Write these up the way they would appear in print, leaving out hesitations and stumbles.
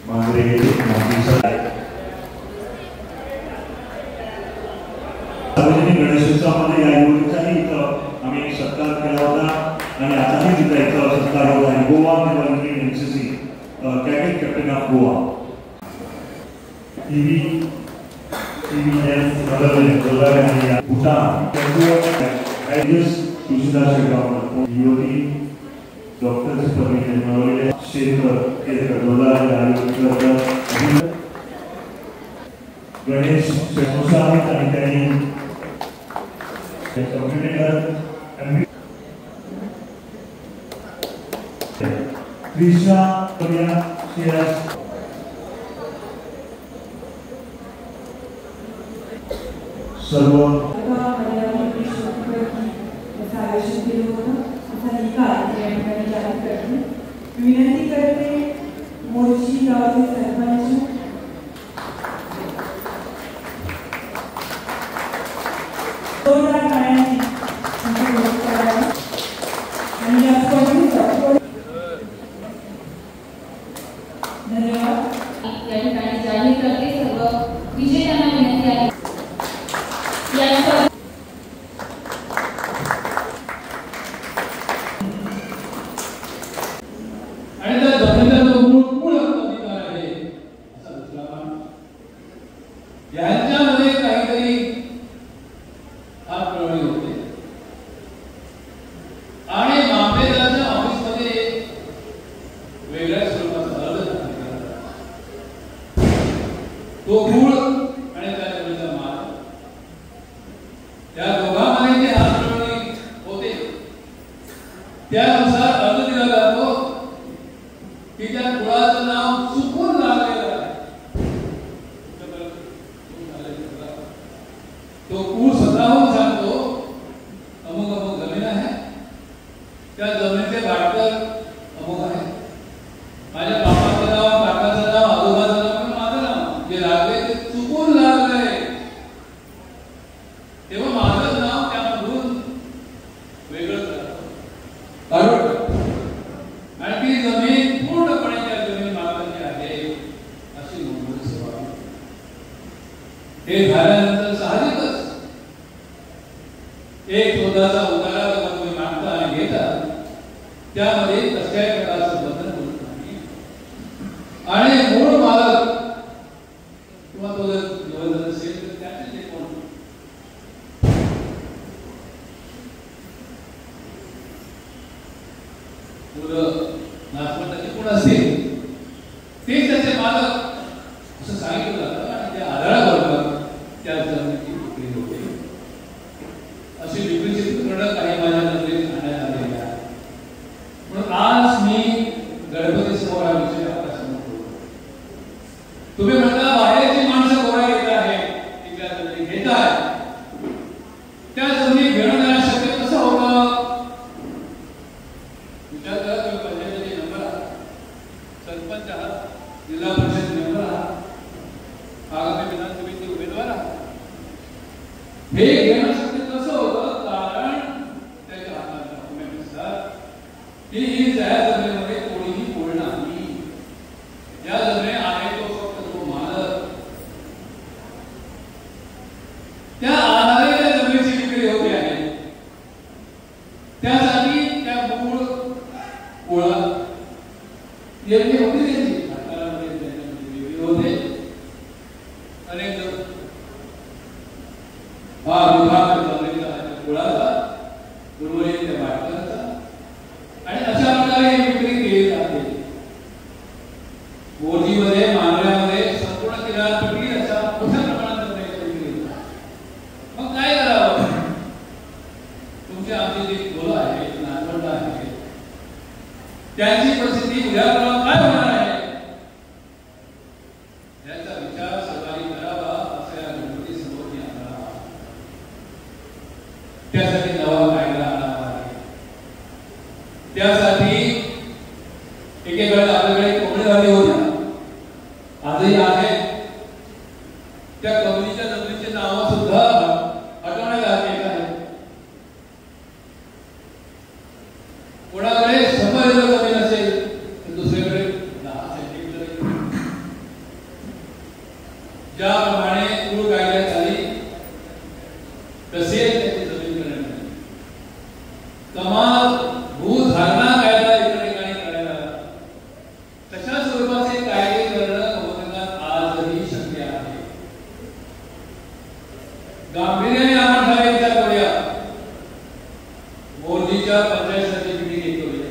मांजरे सार्वजनिक गणेशोत्सवामध्ये या युवतीचाही इथं आम्ही सत्कार केला होता आणि आताही तिथं इथं सत्कार होत आहे. गोवा निवडणुकी NCC cadet captain of Goa Bhutan Tulshidas Shegaon युवती डॉक्टर मिळवलेले क्षेत्र गणेश आहेत आणि त्यांनी सर्व विनंती करते मोर्शी गावाचे सरपंच ज्याप्रमाणे मूळ कायद्यात आली तसेच त्याची जमीन करण्यात आली. कमाल भूधारणा कायदा एका ठिकाणी करायला तशा स्वरूपाचे कायदे करणं बहुतेकात आजही शक्य आहे. गांभीर्याने आपण ठराव विचार करूया. मोदीच्या पंचायत समिती मिटिंग करूया,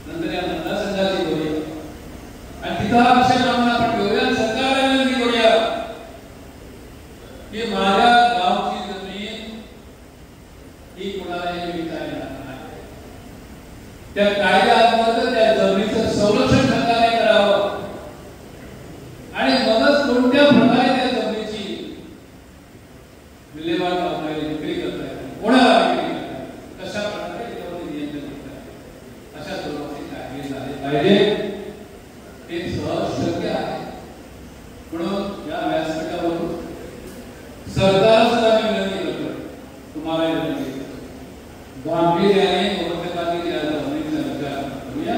नंतर या मतदारसंघाची करूया आणि तिथं हा विषय लावून आपण घेऊया. सरकारला विनंती करूया की माझ्या गावची जमीन ही कोणालाही विकता येणार नाही. त्या कायद्याअंतर्गत त्या जमिनीचं संरक्षण सरकारने करावं आणि मगच कोणत्या प्रकारे त्या जमिनीची विल्हेवाट लावता येईल, विक्री करता येईल, कोणाला विक्री करता येईल, कशा प्रकारे त्यावरती नियंत्रण करता येईल, अशा स्वरूपाचे कायदे झाले पाहिजे. ते सहज शक्य आहे. म्हणून या व्यासपीठावरून सरकारला सुद्धा मी विनंती करतो, तुम्हाला विनंती करतो, गांभीर्याने बहुतेकातील या जमिनीचा विचार करूया.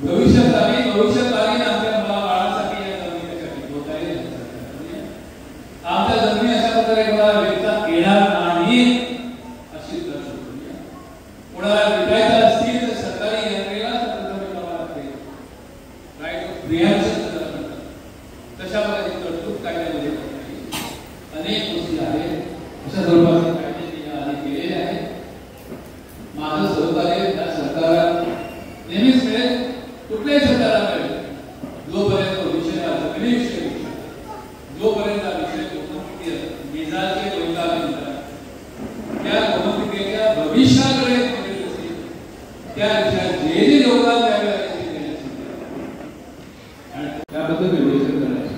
भविष्यकालीन आपल्या बाळासाठी या जमिनी कशा टिकवता येईल आमच्या जमिनी अशा प्रकारे कोणाला विकता येणार नाही अशी तरतूद करूया. कोणाला विकायचं असतील तर सरकारी यंत्रणेला राईट ऑफ प्रिएम्पशन तशा प्रकारची तरतूद कायद्यामध्ये अनेक गोष्टी आहेत. अशा स्वरूपाचे कायदे मी आधी केलेले आहेत. माझं सहकार्य त्या सरकारला नेहमीच मिळेल, कुठल्याही सरकारला मिळेल, जोपर्यंत विषय जमिनीविषयी जोपर्यंत विषय निजाचे त्या गोमंतकाच्या भविष्याकडे त्या विषयात जे जे योगदान द्यावे लागेल आणि त्याबद्दल विवेचन करायचे.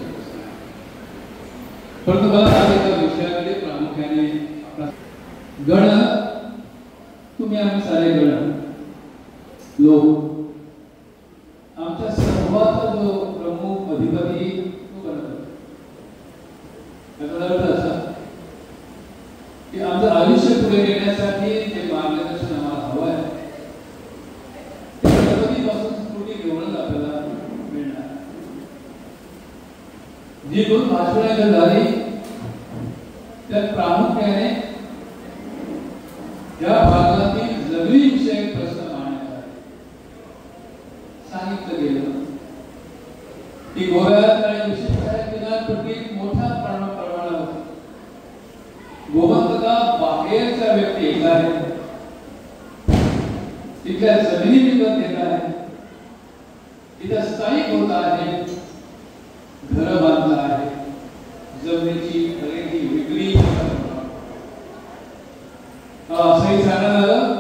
परंतु मला त्या विषयाकडे प्रामुख्याने गण, तुम्ही आम्ही सारे गण लोक, आमच्या सर्वात जो प्रमुख अधिपती तो गणपती. याचा अर्थ असा की आमचं आयुष्य पुढे नेण्यासाठी जे मार्गदर्शन आम्हाला हवं आहे ते गणपतीपासून स्फूर्ती घेऊनच आपल्याला मिळणार. जी दोन भाषणं झाली त्यात प्रामुख्याने या भागातील जमिनीविषयक प्रश्न मांडण्यात आले. सांगितलं गेलं की गोव्यात आणि विशेषतः किनारपट्टीत मोठ्या प्रमाणावर गोमंतका बाहेरच्या व्यक्ती येत आहेत, तिथल्या जमिनी विकत घेत आहेत, तिथे स्थायिक होत आहेत, घर बांधत आहेत, जमिनीची खरेदी विक्री असंही सांगण्यात आलं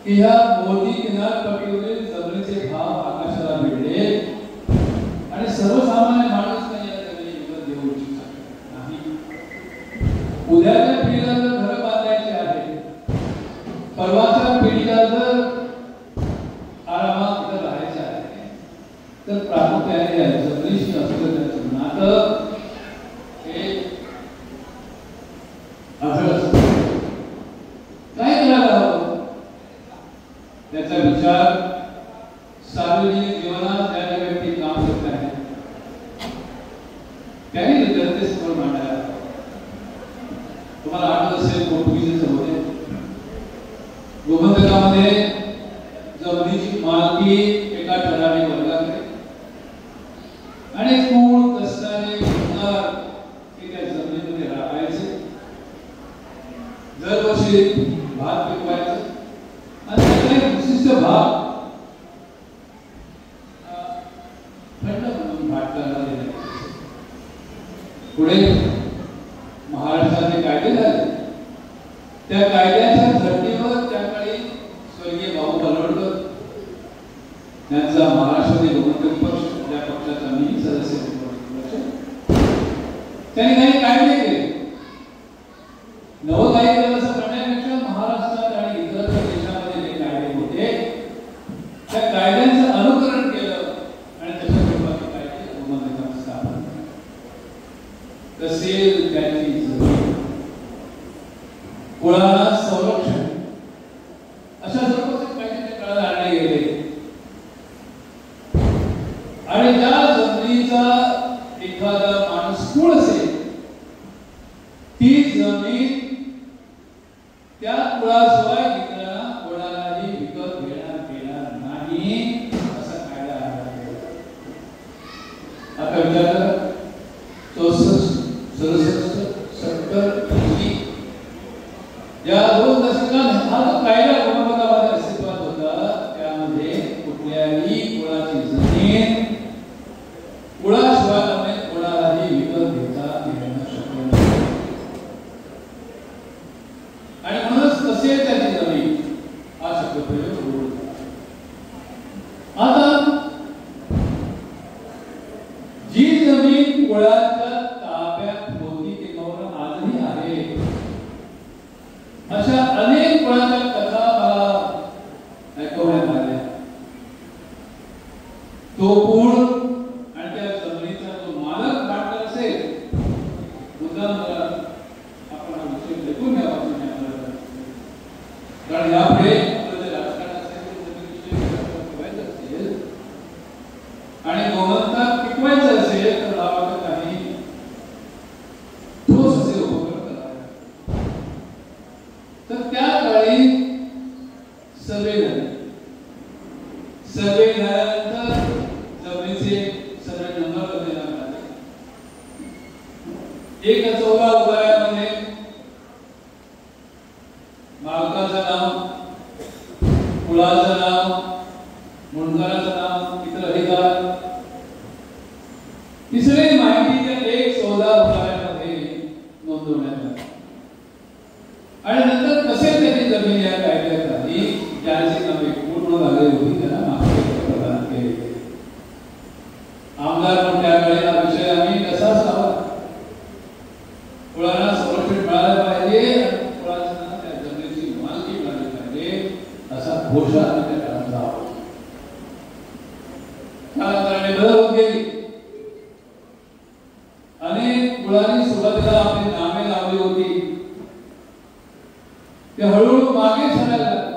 की ह्या मोदी किनारपट्टीवरील जमिनीचे भाव आकाशाला भिडले आणि सर्वसामान्य माणूस नाही या जमिनी विकत घेऊ इच्छित नाही. उद्याच्या पिढीला जर घर बांधायचे आहे, परवाच्या पिढीला जर आरामात राहायचे आहे, तर प्रामुख्याने या जमिनीशी असलेलं त्याचं नातं हे अढळ असतं. काय करायला हवं त्याचा विचार सार्वजनिक जीवनात ज्या ज्या व्यक्ती काम करत आहेत त्यांनी जनतेसमोर मांडायला. तुम्हाला आठवत असेल पोर्तुगीज होते गोमंतकामध्ये जमिनीची मालकी एका ठराविक वर्गाकडे आणि कोण कसणारे गुन्हेगार ते त्या जमिनीमध्ये राहायचे, दरवर्षी भात पिकवायचं आणि त्याचा विशिष्ट भाग खंड म्हणून भाटकांना देण्यात. पुढे महाराष्ट्राचे कायदे झाले. त्या कायद्याच्या धर्तीवर त्याकाळी स्वर्गीय भाऊ बलवडकर यांचा महाराष्ट्रातील गोमंतक पक्ष, ज्या पक्षाचा मी सदस्य होतो, त्यांनी काही कायदे केले. नवं काही केलं असं म्हणण्यापेक्षा महाराष्ट्रात आणि इतर देशामध्ये जे कायदे होते त्या कायद्यांचं अनुकरण केलं आणि तशा स्वरूपाचे कायदे गोमंतकात स्थापन केले. तसेच त्याची जमीन, कुळाला संरक्षण अशा स्वरूपाचे कायदे त्या काळात आणले गेले आणि त्या जमिनीचा एक एखादा माणूस कुळ असेल ती जमीन त्या कुळाशिवाय इतरांना कोणालाही विकत घेण्यात येणार नाही असा कायदा आणला. आता विचार करा 64, 67, 70 या 2 दशकात हा कायदा गोमांतकामध्ये अस्तित्वात होता. त्यामध्ये कुठल्याही कुळाची जमीन कुळाशिवाय कोणालाही विकत घेता येणं शक्य नाही आणि म्हणूनच तसे त्याची जमीन हा शब्दप्रयोग होतो. आता जी जमीन कुळाच्या ताब्यात होती किंवा आजही आहे अशा अनेक कुळाच्या कथा मला ऐकवण्यात आल्या. तो कुळ आणि त्या जमिनीचा जो मालक भांडवल असेल मुद्दाम आपण हा विषय ऐकून घ्यावा. कारण यापुढे आपलं जे राजकारण असेल असेल आणि गोमंतक टिकवायचं असेल तर लावायचं काही ठोस असे उपक्रम करावे. तर त्या काळी सर्वे झाले. सर्वे झाल्यानंतर जमिनीचे सर्वे नंबर देण्यात आले. एक 14 उतार्यामध्ये मालकाचं नाव, कुळाचं नाव, मुंडकराचं नाव, इतर अधिकार ही सगळी माहिती त्या 14 उतार्यामध्ये नोंदवण्यात आली. आणि नंतर कसे त्याची जमीन या कायद्यात आली ज्याची नावे पूर्ण झाली होती त्यांना मागे प्रदान केले. आमदार म्हणून त्यावेळी हा विषय आम्ही कसा असावा, कुळाला संरक्षण मिळालं पाहिजे आणि कुळाला त्या जमिनीची मालकी मिळाली पाहिजे असा घोषणा त्या काळात लावला. कालांतराने बदल होत गेली. अनेक कुळांनी सुरुवातीला आपली नामे लावली होती ते हळूहळू मागे सरायला लागले.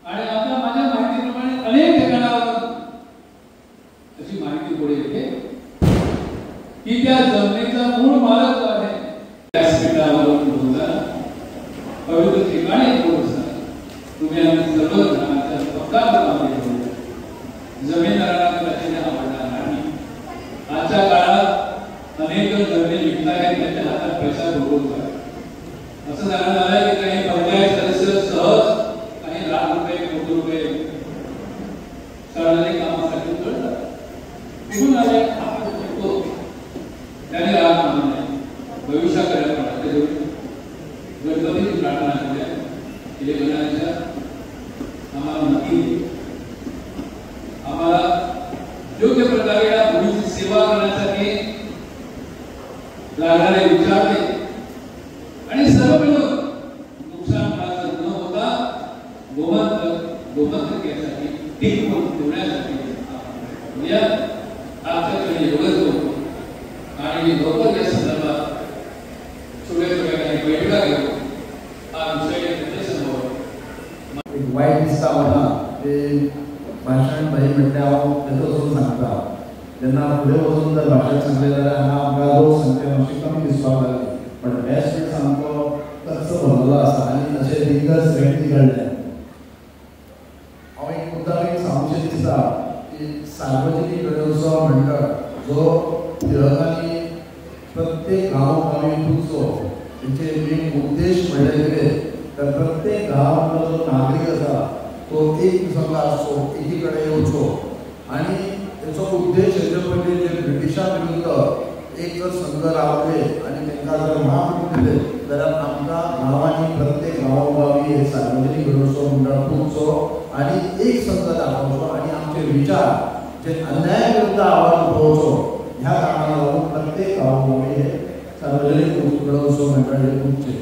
आणि आता माझ्या माहितीप्रमाणे अनेक ठिकाणावर अशी माहिती पुढे येते की त्या जमिनीचा मूळ मालक जो आहे व्यासपीठावरून बोलताना पवित्र ठिकाणी बोलताना तुम्ही आम्ही सर्व जणांच्या पक्कामध्ये जमीनदारांना त्याने आवडणार नाही. आजच्या काळात अनेक जमिनी विकतायत त्यांच्या हातात पैसा बुडवतात. असं जाणून आलं की काही पंचायत सदस्य सहज काही लाख रुपये, कोटी रुपये सार्वजनिक कामासाठी करतात. निघून आले आपण शिकतो त्याने राग मानू नये. भविष्याकडे गणपतीची प्रार्थना करूया की हे गणाच्या आम्हाला नक्की आम्हाला योग्य प्रकारे या भूमीची सेवा करण्यासाठी लागणारे विचार दे आणि सर्व मिळून नुकसान होण्याचं न होता गोमंतक यासाठी टिकवून ठेवण्यासाठी आपल्याकडे एवढंच होतो. आणि लवकर या संदर्भात छोट्या काही बैठका घेऊ हा विषय त्याच्यासमोर एक वाईट दिसता मला ते भाषण भाई म्हटल्यावर त्याचं वचून सांगता त्यांना पुढे वचून जर भाषण सांगले जाल्यार हांगा आमकां लोक संख्या मातशी कमी दिसपाक लागली. पण व्यासपीठ सामको तसो भरलेलो आसा आनी तशे दिग्गज व्यक्ती घडले. हांव एक मुद्दाम सांगचें दिसता की सार्वजनीक गणेशोत्सव मंडळ जो टिळकांनी प्रत्येक गांवोगावी तुमचो तेंचे मेन उद्देश म्हणले कितें तर प्रत्येक गांवांतलो जो नागरीक आसा तो एक दिसांका आसचो, एकी कडेन येवचो आनी तेचो उद्देश हेजे पयलीं जे ब्रिटिशां विरुद्ध एक जर संघ रावले आनी तांकां जर माफ दिले जाल्यार आमकां गांवांनी प्रत्येक गांवोगावी हे सार्वजनीक गणेशोत्सव मंडळ तुमचो आनी एक संघ दाखोवचो आनी आमचे विचार जे अन्याया विरुद्ध आवाज उठोवचो. ह्या कारणाक लागून प्रत्येक गांवोगावी हे सार्वजनीक गणेशोत्सव मंडळ हे तुमचे.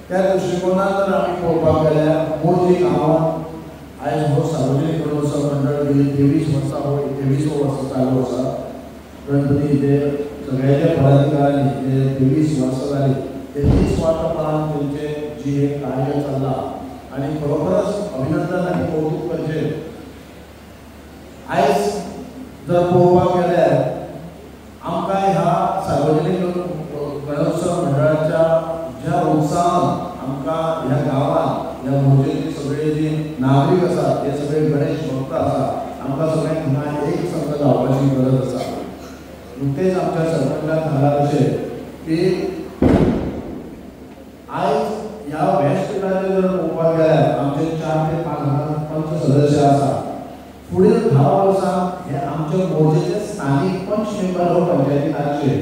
त्या दृश्टिकोनात जर आमी पळोवपाक गेल्यार मोरजी गांवांत आयज हो सार्वजनीक गणेशोत्सव मंडळ गेली 23 वर्सां हो 23वो वर्स चालू आसा. गणपती ते सगळ्याच्या पदाधिकाऱ्यांनी ते 23 वर्सां जाली ते निस्वार्थपणान तेंचे जी एक कार्य चल्लां आनी खरोखरच अभिनंदन आनी कौतुक करचें. आयज जर पळोवपाक गेल्यार नुकतेच आमच्या सरपंचान सांगला तशें की आज ह्या व्यासपीठाचेर जर पळोवपाक गेल्यार आमचे 4 ते 5 पंच सदस्य आसा. फुडें 10 वर्सां हे आमचे मोर्चेचे स्थानीक पंच मेंबर हो पंचायतीन आसचे.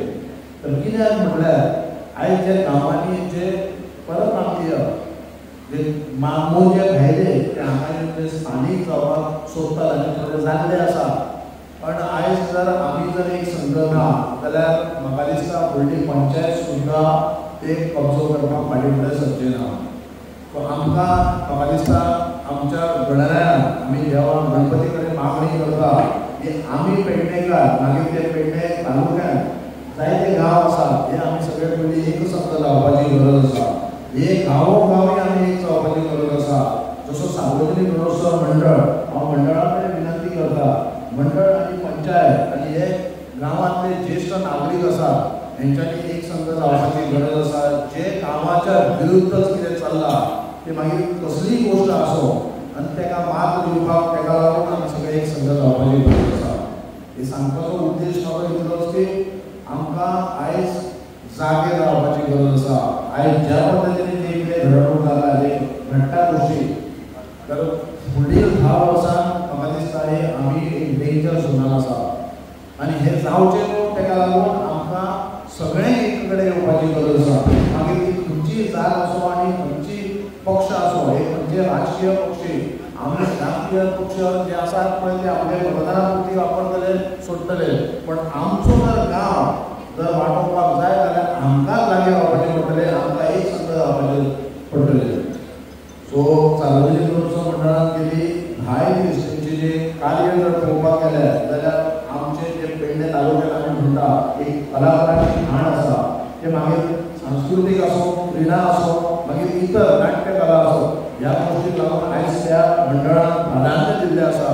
तर कित्याक म्हटल्यार आयज जे गांवांनी जे परप्रांतीय जे मोर्चे भायले ते हांगा जे स्थानीक जावपाक सोदतात आनी थोडे जाल्ले आसा. पण आयज जर आमी जर एक संघ ना जाल्यार म्हाका दिसता व्हडली पंचायत सुद्दां ते कब्जो करपाक फाटीं फुडें सरचे ना. आमकां म्हाका दिसता आमच्या गणरायान आमी देवाक गणपती कडेन मागणी करता की आमी पेडणेकार मागीर ते पेडणे तालुक्यांत जायते गांव आसा हे आमी सगळे पयलीं एक संघ जावपाची गरज आसा. हे गांवोगावी आमी एक जावपाची गरज आसा. जसो सार्वजनीक गणोत्सव मंडळ हांव मंडळा कडेन विनंती करता मंडळ आनी पंचायत आनी हे गांवांतले ज्येश्ठ नागरीक आसा हेंच्यांनी एक संघ जावपाची गरज आसा. जे गांवाच्या विरुद्धच कितें चल्लां ते मागीर कसलीय गोश्ट आसो आनी ताका मात दिवपाक ताका लागून आमी सगळे एक संघ जावपाची गरज आसा. हे सांगपाचो उद्देश म्हाका इतलोच की आमकां आयज जागे रावपाची गरज आसा. आयज ज्या पद्दतीन जे कितें घडणूक जाता जे घडटा गोश्टी तर फुडलीं 10 वर्सां म्हाका दिसता हे आमी एक डेंजर झोनान आसा. आनी हे जावचें न्हू ताका लागून आमकां सगळें एक कडेन येवपाची गरज आसा. मागीर ती खंयचीय जात आसो आनी खंयची पक्ष आसो हे खंयचे राजकीय पक्षी आमचे राजकीय पक्ष जे आसात पळय ते आपले मतदाना पुरती वापरतले सोडटले. पण आमचो जर गांव जर वाटोवपाक जाय जाल्यार आमकांच लागीं रावपाचें पडटलें. आमकां एक संघ जावपाचें पडटलें. सो सार्वजनीक गणोत्सव मंडळान गेली 10 दीस तेंचे जे कार्य जर पळोवपाक गेल्यार जाल्यार आमचे जे पेडणे तालुक्यांत आमी म्हणटा एक कलाकारांची खाण आसा ते मागीर सांस्कृतीक आसो क्रीडा आसो मागीर इतर नाट्य कला आसो ह्या गोश्टीक लागून आयज त्या मंडळान प्राधान्य दिल्लें आसा.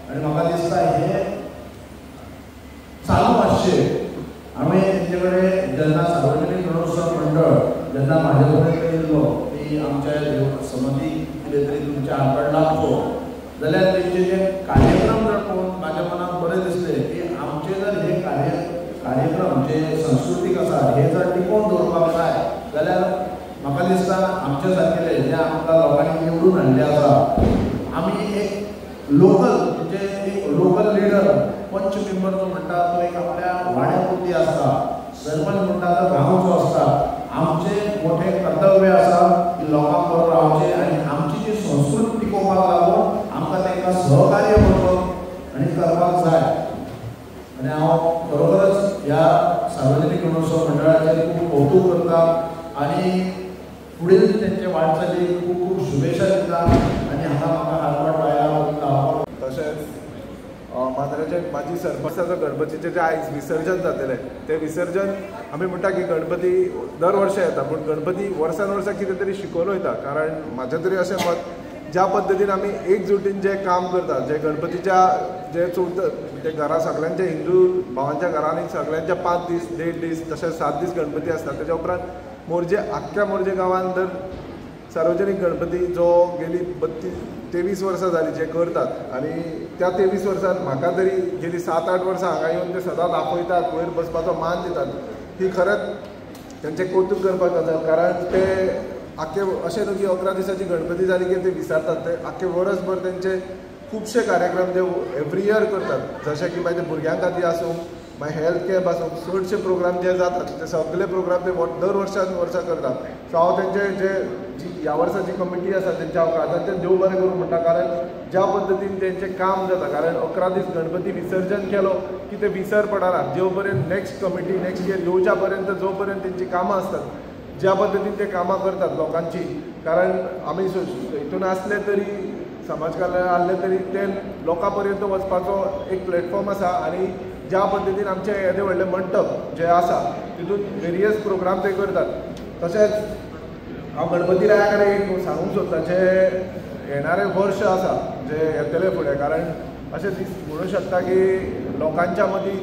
आनी म्हाका दिसता हे चालू आसचें. हांवें तेंचे कडेन जेन्ना सार्वजनीक गणोत्सव मंडळ जेन्ना म्हाजे कडेन येयल्लो की आमच्या समती कितें तरी तुमच्या हातून लागचो जाल्यार तेंचे जे कार्यक्रम जर पळोवन म्हाज्या मनाक बरें दिसलें की आमचे जर हे कार्यक्रम जे संस्कृतीक आसा हे जर टिकोवन दवरपाक जाय जाल्यार म्हाका दिसता आमचे सारकेले जे आमकां लोकांनी निवडून हाडले आसा आमी एक लोकल म्हणजे एक लोकल लिडर पंच मेंबर जो म्हणटा तो एक आपल्या वाड्या पुरती आसता. सरपंच म्हणटा तो गांवचो आसता. आमचे मोठे कर्तव्य आसा की लोकांक बरोबर रावचें आनी आमची जी संस्कृती टिकोवपाक लागून आमकां तांकां सहकार्य करप आनी करपाक जाय. आनी हांव खरोखरच ह्या सार्वजनीक गणोत्सव मंडळाचें खूब कौतूक करता आनी फुडें तेंचे वाटचालीक खूब खूब शुभेच्छा दिता. आनी हांगा म्हाका हातभार लायला तशेंच मांद्रेचे माजी सरपंचाचो गणपतीचें जे आयज विसर्जन जातलें तें विसर्जन आमी म्हणटा की गणपती दर वर्सा येता पूण गणपती वर्सान वर्सा कितें तरी शिकोवन वयता. कारण म्हाजें तरी अशें मत ज्या पद्दतीन आमी एकजुटीन जें काम करतात जे गणपतीच्या जे ते घरा सगळ्यांच्या हिंदू भावांच्या घरांनी सगळ्यांच्या 5 दीस 1.5 दीस तशेंच 7 दीस गणपती आसता. तेच्या उपरांत मोरजे आख्ख्या मोरजे गांवांत दर सार्वजनीक गणपती जो गेली 23 वर्सां जाली जे करतात आनी त्या 23 वर्सांत म्हाका तरी गेली 7-8 वर्सां हांगा येवन ते सदांच आपयतात वयर बसपाचो मान दितात. ही खरेंच तेंचें कौतूक करपाक गजाल. कारण ते आख्खे अशें न्हू की 11 दिसाची गणपती जाली की ते विसरतात. ते आख्खे वर्सभर तेंचे खुबशे कार्यक्रम ते एवरी इयर करतात. जशें की मागीर भुरग्यां खातीर आसूं मागीर हेल्थ कॅम्प आसूं चडशे प्रोग्राम जे जातात ते सगळे प्रोग्राम ते दर वर्सा करतात. सो हांव तेंचे जे जी ह्या वर्साची कमिटी आसा तेंच्या हांव देव बरें करूं म्हणटा. कारण ज्या पद्दतीन तेंचें काम जाता कारण 11 दीस गणपती विसर्जन केलो की ते विसर पडना. जो पर्यंत नेक्स्ट कमिटी नेक्स्ट इयर येवच्या पर्यंत जो पर्यंत तेंची कामां आसतात ज्या पद्दतीन ते कामां करतात लोकांची. कारण आमी हितून आसले तरी समाज कल्याण आहले तरी ते लोकां पर्यंत वचपाचो एक प्लॅटफॉर्म आसा. आनी ज्या पद्दतीन आमचे येदे व्हडले मंडप जे आसा तितून वेरियस प्रोग्राम ते करतात. तशेंच हांव गणपती राया कडेन एक सांगूंक सोदता जे येणारे वर्ष आसा जे येतले फुडें कारण अशें म्हणूंक शकता की लोकांच्या मदीं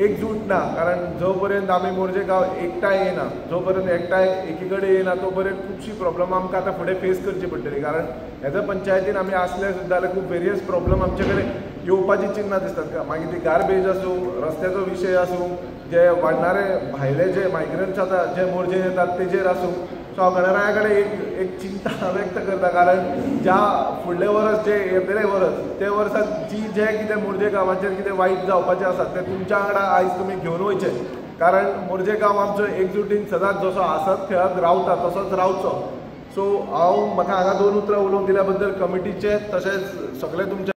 एकजूट ना. कारण जो पर्यंत आमी मोरजे गांव एकठांय येना जो पर्यंत एकठांय एकी कडेन येना तो पर्यंत खुबशी प्रॉब्लम आमकां आतां फुडें फेस करची पडटली. कारण हेज्या पंचायतीन आमी आसले सुद्दां जाल्यार खूब वेरियस प्रॉब्लम आमचे कडेन येवपाची चिन्नां दिसतात. मागीर ती गार्बेज आसूं, रस्त्याचो विशय आसूं, जे वाडणारे भायले जे मायग्रंट्स आतां जे मोरजेन येतात तेजेर आसूं. सो हांव गणराया कडेन एक चिंता व्यक्त करता, कारण ज्या फुडले वर्स जे येतले वर्स ते वर्सात जे कितें मोरजे गांवाचेर कितें वायट जावपाचें आसा तें तुमच्या वांगडा आयज तुमी घेवन वयचे, कारण मोरजे गांव आमचो एकजुटीन सदांच जसो हसत खेळत रावता तसोच रावचो. सो म्हाका हांगा 2 उतरां उलोवंक दिल्या बद्दल कमिटीचे तशेंच सगळे तुमचे